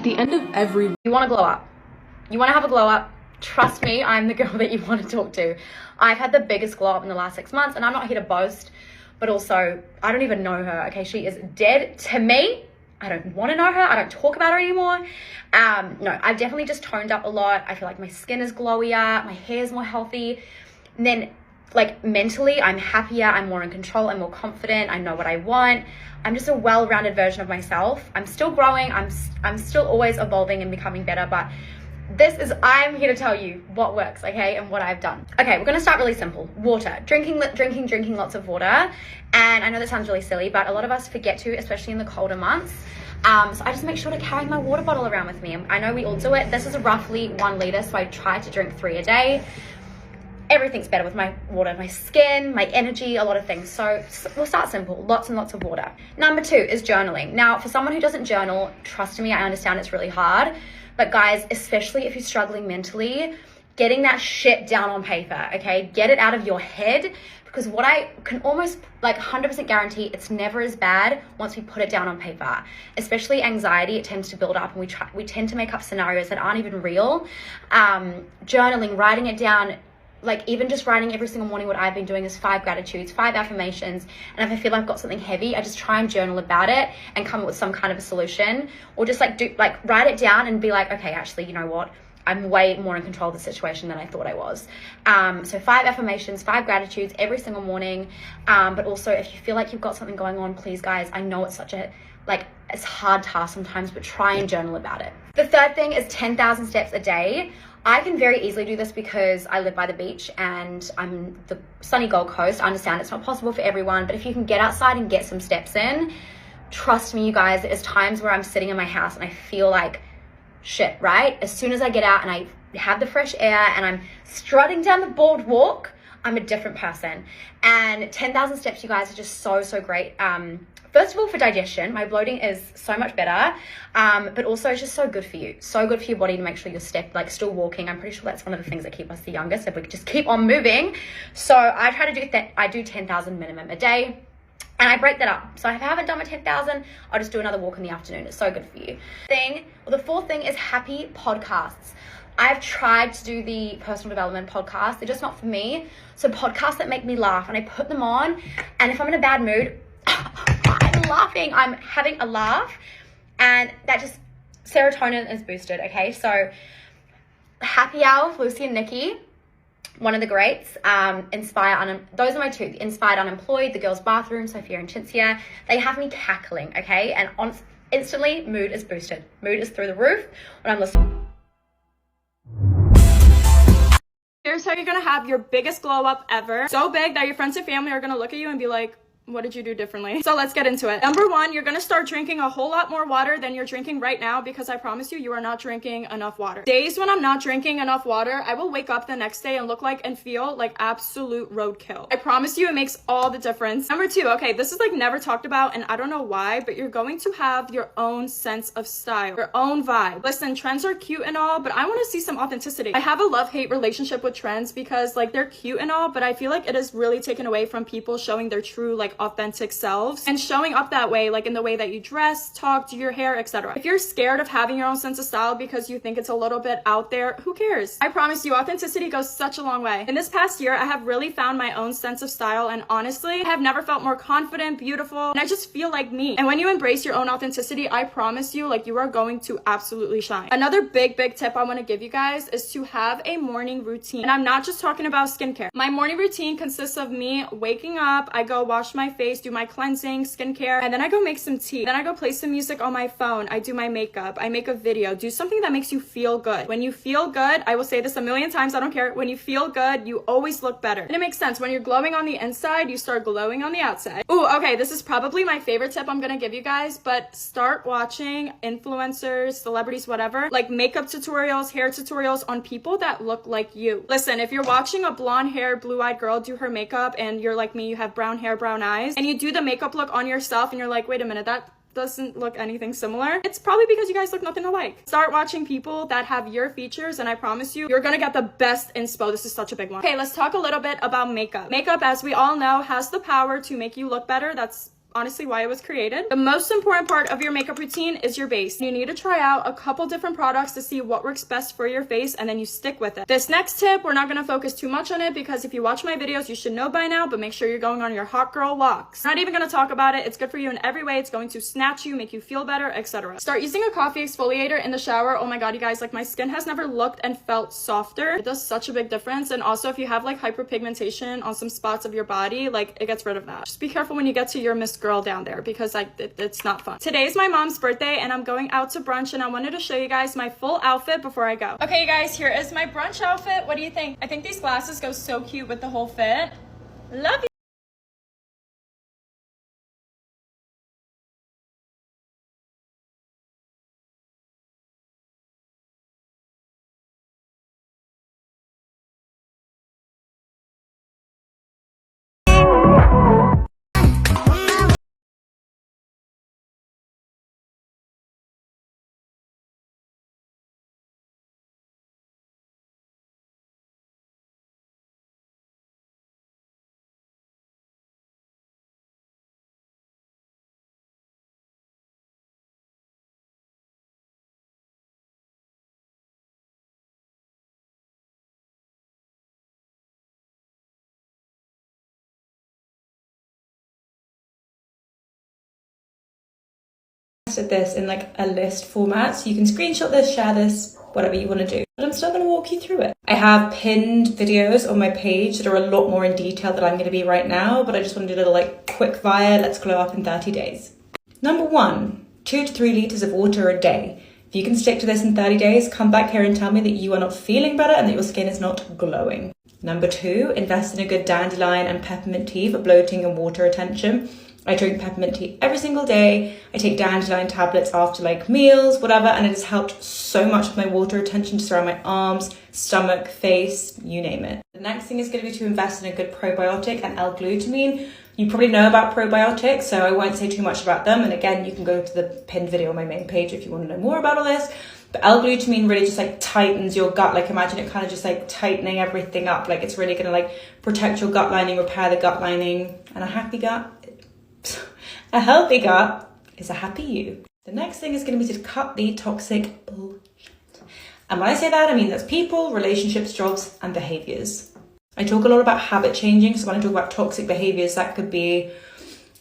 the end of every... You want to glow up. You want to have a glow up. Trust me, I'm the girl that you want to talk to. I've had the biggest glow up in the last 6 months, and I'm not here to boast, but also, I don't even know her, okay? She is dead to me. I don't want to know her. I don't talk about her anymore. No, I've definitely just toned up a lot. I feel like my skin is glowier, my hair is more healthy. And then, like, mentally, I'm happier, I'm more in control, I'm more confident, I know what I want. I'm just a well-rounded version of myself. I'm still growing, I'm still always evolving and becoming better, but I'm here to tell you what works, okay, and what I've done. Okay, we're gonna start really simple. Water. Drinking lots of water. And I know that sounds really silly, but a lot of us forget to, especially in the colder months. So I just make sure to carry my water bottle around with me. I know we all do it. This is roughly 1 liter, so I try to drink 3 a day. Everything's better with my water, my skin, my energy, a lot of things. So we'll start simple, lots and lots of water. Number 2 is journaling. Now, for someone who doesn't journal, trust me, I understand it's really hard. But guys, especially if you're struggling mentally, getting that shit down on paper, okay? Get it out of your head, because what I can almost like 100% guarantee, it's never as bad once we put it down on paper. Especially anxiety, it tends to build up, and we tend to make up scenarios that aren't even real. Journaling, writing it down, like even just writing every single morning, what I've been doing is 5 gratitudes, 5 affirmations. And if I feel like I've got something heavy, I just try and journal about it and come up with some kind of a solution, or just write it down and be like, okay, actually, you know what? I'm way more in control of the situation than I thought I was. So 5 affirmations, 5 gratitudes every single morning. But also, if you feel like you've got something going on, please guys, I know it's such a, it's a hard task sometimes, but try and journal about it. The third thing is 10,000 steps a day. I can very easily do this because I live by the beach and I'm the sunny Gold Coast. I understand it's not possible for everyone, but if you can get outside and get some steps in, trust me, you guys, there's times where I'm sitting in my house and I feel like shit, right? As soon as I get out and I have the fresh air and I'm strutting down the boardwalk, I'm a different person. And 10,000 steps, you guys, are just so, so great. First of all, for digestion, my bloating is so much better, but also it's just so good for you. So good for your body to make sure you're still walking. I'm pretty sure that's one of the things that keep us the youngest, if we could just keep on moving. So I try to do that. I do 10,000 minimum a day. And I break that up. So if I haven't done my 10,000, I'll just do another walk in the afternoon. It's so good for you. The fourth thing is happy podcasts. I've tried to do the personal development podcasts. They're just not for me. So podcasts that make me laugh, and I put them on. And if I'm in a bad mood, I'm laughing. I'm having a laugh. And that just, serotonin is boosted, okay? So Happy Hour with Lucy and Nikki, one of the greats. Those are my 2. Inspired Unemployed, The Girls' Bathroom, Sophia and Cinzia. They have me cackling, okay? And instantly, mood is boosted. Mood is through the roof when I'm listening. Here's how you're gonna have your biggest glow up ever. So big that your friends and family are gonna look at you and be like, what did you do differently? So let's get into it. Number 1, you're gonna start drinking a whole lot more water than you're drinking right now, because I promise you, you are not drinking enough water. Days when I'm not drinking enough water, I will wake up the next day and look like and feel like absolute roadkill. I promise you, it makes all the difference. Number 2, okay, this is like never talked about, and I don't know why, but you're going to have your own sense of style, your own vibe. Listen, trends are cute and all, but I want to see some authenticity. I have a love-hate relationship with trends because like they're cute and all, but I feel like it is really taken away from people showing their true like authentic selves and showing up that way, like in the way that you dress, talk, do your hair, etc. If you're scared of having your own sense of style because you think it's a little bit out there, who cares? I promise you, authenticity goes such a long way. In this past year, I have really found my own sense of style, and honestly, I have never felt more confident, beautiful, and I just feel like me. And when you embrace your own authenticity, I promise you, like, you are going to absolutely shine. Another big tip I want to give you guys is to have a morning routine. And I'm not just talking about skincare. My morning routine consists of me waking up, I go wash my face, do my cleansing, skincare, and then I go make some tea. Then I go play some music on my phone. I do my makeup. I make a video. Do something that makes you feel good. When you feel good, I will say this a million times, I don't care. When you feel good, you always look better. And it makes sense. When you're glowing on the inside, you start glowing on the outside. Ooh, okay, this is probably my favorite tip I'm gonna give you guys, but start watching influencers, celebrities, whatever, like makeup tutorials, hair tutorials on people that look like you. Listen, if you're watching a blonde hair, blue-eyed girl do her makeup, and you're like me, you have brown hair, brown eyes, and you do the makeup look on yourself and you're like, wait a minute, that doesn't look anything similar, it's probably because you guys look nothing alike. Start watching people that have your features, and I promise you, you're gonna get the best inspo. This is such a big one. Okay, let's talk a little bit about makeup. Makeup, as we all know, has the power to make you look better. That's honestly why it was created. The most important part of your makeup routine is your base. You need to try out a couple different products to see what works best for your face, and then you stick with it. This next tip, we're not going to focus too much on it because if you watch my videos, you should know by now, but make sure you're going on your hot girl walks. Not even going to talk about it. It's good for you in every way. It's going to snatch you, make you feel better, etc. Start using a coffee exfoliator in the shower. Oh my god, you guys, like my skin has never looked and felt softer. It does such a big difference. And also if you have like hyperpigmentation on some spots of your body, like it gets rid of that. Just be careful when you get to your Miss Girl down there because like it's not fun. Today's my mom's birthday and I'm going out to brunch, and I wanted to show you guys my full outfit before I go. Okay, you guys, here is my brunch outfit. What do you think? I think these glasses go so cute with the whole fit. Love you. At this in like a list format, so you can screenshot this, share this, whatever you want to do, but I'm still going to walk you through it. I have pinned videos on my page that are a lot more in detail than I'm going to be right now, but I just want to do a little like quick fire, let's glow up in 30 days. Number 1, 2 to 3 liters of water a day. If you can stick to this in 30 days, come back here and tell me that you are not feeling better and that your skin is not glowing. Number 2, invest in a good dandelion and peppermint tea for bloating and water retention. I drink peppermint tea every single day. I take dandelion tablets after like meals, whatever, and it has helped so much with my water retention just around my arms, stomach, face, you name it. The next thing is going to be to invest in a good probiotic and L-glutamine. You probably know about probiotics, so I won't say too much about them. And again, you can go to the pinned video on my main page if you want to know more about all this. But L-glutamine really just like tightens your gut. Like imagine it kind of just like tightening everything up. Like it's really going to like protect your gut lining, repair the gut lining, and a happy gut. A healthy gut is a happy you. The next thing is going to be to cut the toxic bullshit. And when I say that, I mean that's people, relationships, jobs, and behaviors. I talk a lot about habit changing. So when I talk about toxic behaviors, that could be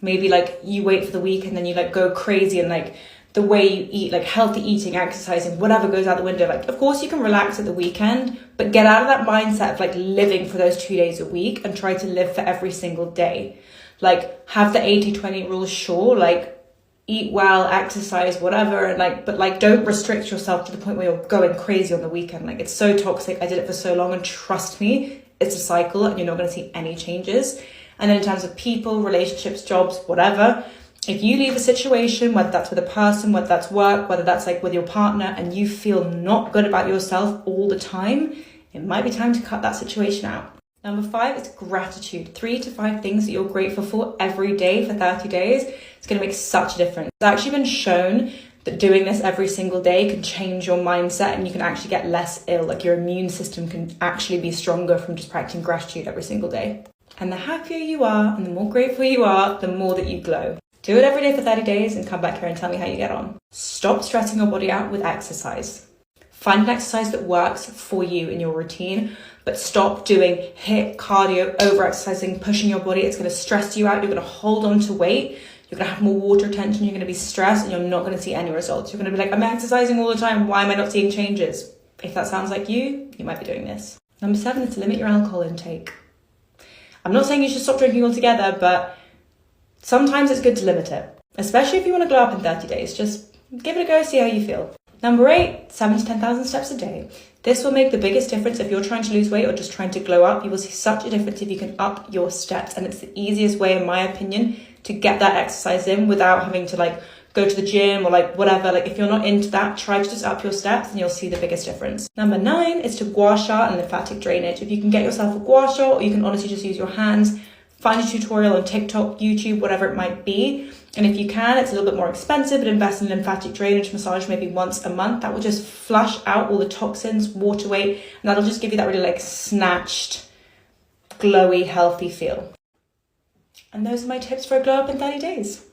maybe like you wait for the week and then you like go crazy and like the way you eat, like healthy eating, exercising, whatever goes out the window. Like, of course you can relax at the weekend, but get out of that mindset of like living for those 2 days a week and try to live for every single day. Like have the 80-20 rule, sure, like eat well, exercise, whatever, and like, but like don't restrict yourself to the point where you're going crazy on the weekend. Like it's so toxic. I did it for so long, and trust me, it's a cycle and you're not going to see any changes. And then in terms of people, relationships, jobs, whatever, if you leave a situation, whether that's with a person, whether that's work, whether that's like with your partner, and you feel not good about yourself all the time, it might be time to cut that situation out. Number 5 is gratitude. 3 to 5 things that you're grateful for every day for 30 days. It's going to make such a difference. It's actually been shown that doing this every single day can change your mindset and you can actually get less ill. Like your immune system can actually be stronger from just practicing gratitude every single day. And the happier you are and the more grateful you are, the more that you glow. Do it every day for 30 days and come back here and tell me how you get on. Stop stressing your body out with exercise. Find an exercise that works for you in your routine, but stop doing HIIT, cardio, over-exercising, pushing your body. It's going to stress you out. You're going to hold on to weight. You're going to have more water retention. You're going to be stressed and you're not going to see any results. You're going to be like, I'm exercising all the time. Why am I not seeing changes? If that sounds like you might be doing this. Number 7 is to limit your alcohol intake. I'm not saying you should stop drinking altogether, but sometimes it's good to limit it, especially if you want to glow up in 30 days. Just give it a go, see how you feel. Number 8, 7 to 10,000 steps a day. This will make the biggest difference if you're trying to lose weight or just trying to glow up. You will see such a difference if you can up your steps. And it's the easiest way, in my opinion, to get that exercise in without having to like go to the gym or like whatever. Like if you're not into that, try to just up your steps and you'll see the biggest difference. Number 9 is to gua sha and lymphatic drainage. If you can get yourself a gua sha, or you can honestly just use your hands, find a tutorial on TikTok, YouTube, whatever it might be. And if you can, it's a little bit more expensive, but invest in lymphatic drainage massage maybe once a month. That will just flush out all the toxins, water weight, and that'll just give you that really like snatched, glowy, healthy feel. And those are my tips for a glow up in 30 days.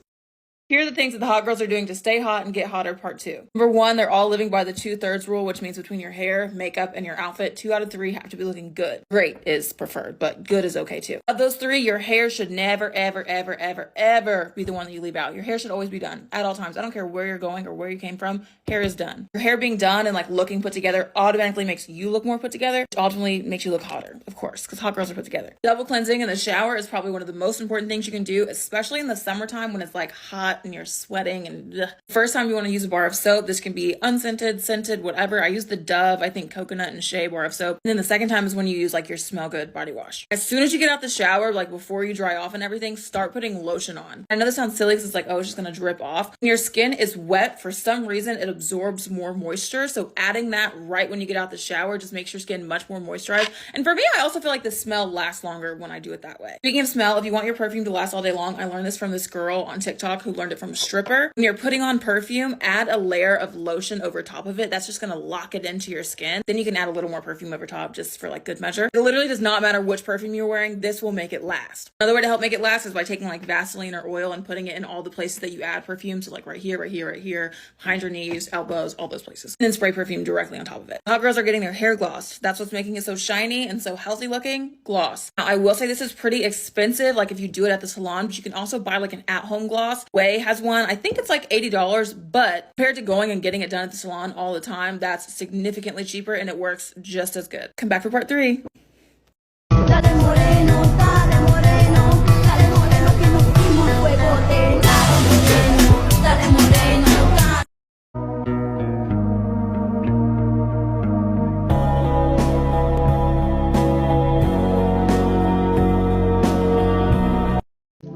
Here are the things that the hot girls are doing to stay hot and get hotter, part 2. Number 1, they're all living by the 2/3 rule, which means between your hair, makeup, and your outfit, 2 out of 3 have to be looking good. Great is preferred, but good is okay too. Of those 3, your hair should never, ever, ever, ever, ever be the one that you leave out. Your hair should always be done at all times. I don't care where you're going or where you came from, hair is done. Your hair being done and like looking put together automatically makes you look more put together, which ultimately makes you look hotter, of course, because hot girls are put together. Double cleansing in the shower is probably one of the most important things you can do, especially in the summertime when it's like hot and you're sweating. And first time you want to use a bar of soap, this can be unscented, scented, whatever. I use the Dove, I think coconut and shea bar of soap. And then the second time is when you use like your smell good body wash. As soon as you get out the shower, like before you dry off and everything, start putting lotion on. I know this sounds silly because it's like, oh, it's just gonna drip off. When your skin is wet, for some reason, it absorbs more moisture. So adding that right when you get out the shower just makes your skin much more moisturized. And for me, I also feel like the smell lasts longer when I do it that way. Speaking of smell, if you want your perfume to last all day long, I learned this from this girl on TikTok who learned it from a stripper. When you're putting on perfume, add a layer of lotion over top of it. That's just going to lock it into your skin. Then you can add a little more perfume over top just for like good measure. It literally does not matter which perfume you're wearing. This will make it last. Another way to help make it last is by taking like Vaseline or oil and putting it in all the places that you add perfume. So like right here, right here, right here, behind your knees, elbows, all those places. And then spray perfume directly on top of it. Hot girls are getting their hair glossed. That's what's making it so shiny and so healthy looking. Gloss. Now I will say this is pretty expensive. Like if you do it at the salon, but you can also buy like an at-home gloss. Way has one. I think it's like $80, but compared to going and getting it done at the salon all the time, that's significantly cheaper and it works just as good. Come back for part 3.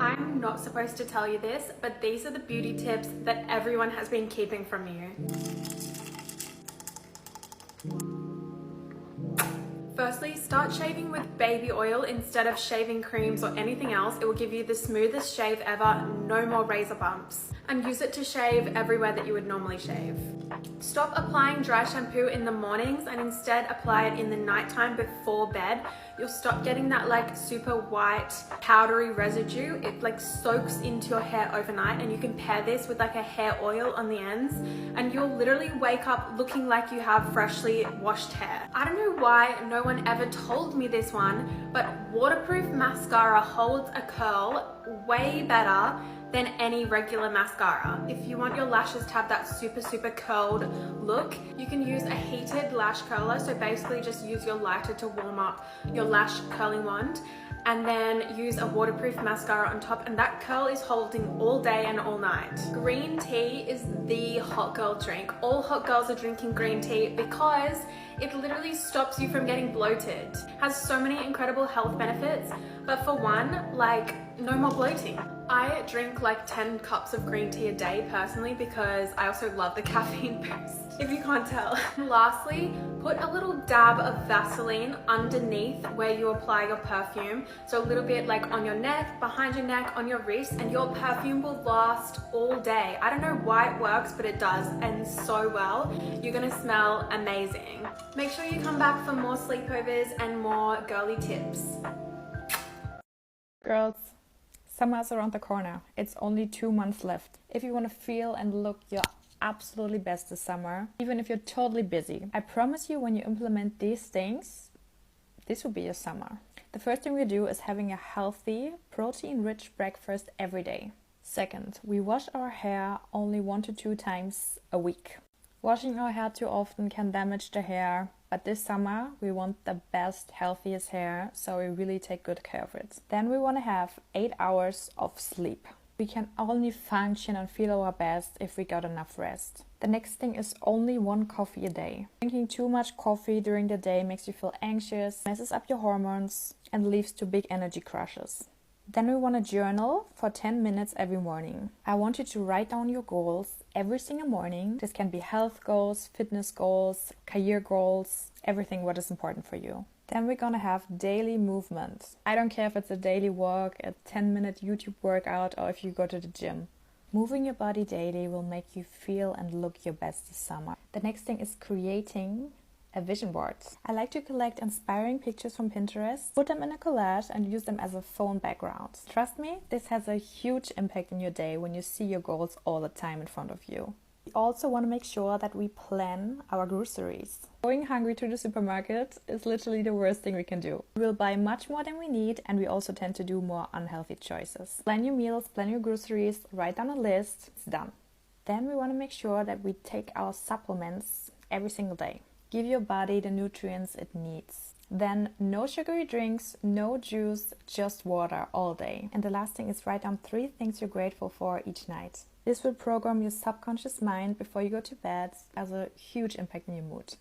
I'm not supposed to tell you this, but these are the beauty tips that everyone has been keeping from you. Firstly, start shaving with baby oil instead of shaving creams or anything else. It will give you the smoothest shave ever, no more razor bumps. And use it to shave everywhere that you would normally shave. Stop applying dry shampoo in the mornings and instead apply it in the nighttime before bed. You'll stop getting that like super white powdery residue. It like soaks into your hair overnight, and you can pair this with like a hair oil on the ends and you'll literally wake up looking like you have freshly washed hair. I don't know why no one ever told me this one, but waterproof mascara holds a curl way better than any regular mascara. If you want your lashes to have that super curled look, you can use a heated lash curler. So basically just use your lighter to warm up your lash curling wand and then use a waterproof mascara on top, and that curl is holding all day and all night. Green tea is the hot girl drink. All hot girls are drinking green tea because it literally stops you from getting bloated. Has so many incredible health benefits, but for one, like no more bloating. I drink like 10 cups of green tea a day personally because I also love the caffeine boost, if you can't tell. Lastly, put a little dab of Vaseline underneath where you apply your perfume. So a little bit like on your neck, behind your neck, on your wrist, and your perfume will last all day. I don't know why it works, but it does, and so well. You're gonna smell amazing. Make sure you come back for more sleepovers and more girly tips. Girls, summer's around the corner. It's only 2 months left. If you want to feel and look your absolutely best this summer, even if you're totally busy, I promise you when you implement these things, this will be your summer. The first thing we do is having a healthy, protein-rich breakfast every day. Second, we wash our hair only 1 to 2 times a week. Washing our hair too often can damage the hair, but this summer we want the best, healthiest hair, so we really take good care of it. Then we want to have 8 hours of sleep. We can only function and feel our best if we got enough rest. The next thing is only 1 coffee a day. Drinking too much coffee during the day makes you feel anxious, messes up your hormones, and leads to big energy crashes. Then we want to journal for 10 minutes every morning. I want you to write down your goals every single morning. This can be health goals, fitness goals, career goals, everything what is important for you. Then we're gonna have daily movement. I don't care if it's a daily walk, a 10-minute YouTube workout, or if you go to the gym. Moving your body daily will make you feel and look your best this summer. The next thing is creating a vision board. I like to collect inspiring pictures from Pinterest, put them in a collage and use them as a phone background. Trust me, this has a huge impact in your day when you see your goals all the time in front of you. We also want to make sure that we plan our groceries. Going hungry to the supermarket is literally the worst thing we can do. We will buy much more than we need, and we also tend to do more unhealthy choices. Plan your meals, plan your groceries, write down a list, it's done. Then we want to make sure that we take our supplements every single day. Give your body the nutrients it needs. Then no sugary drinks, no juice, just water all day. And the last thing is write down 3 things you're grateful for each night. This will program your subconscious mind before you go to bed, has a huge impact on your mood.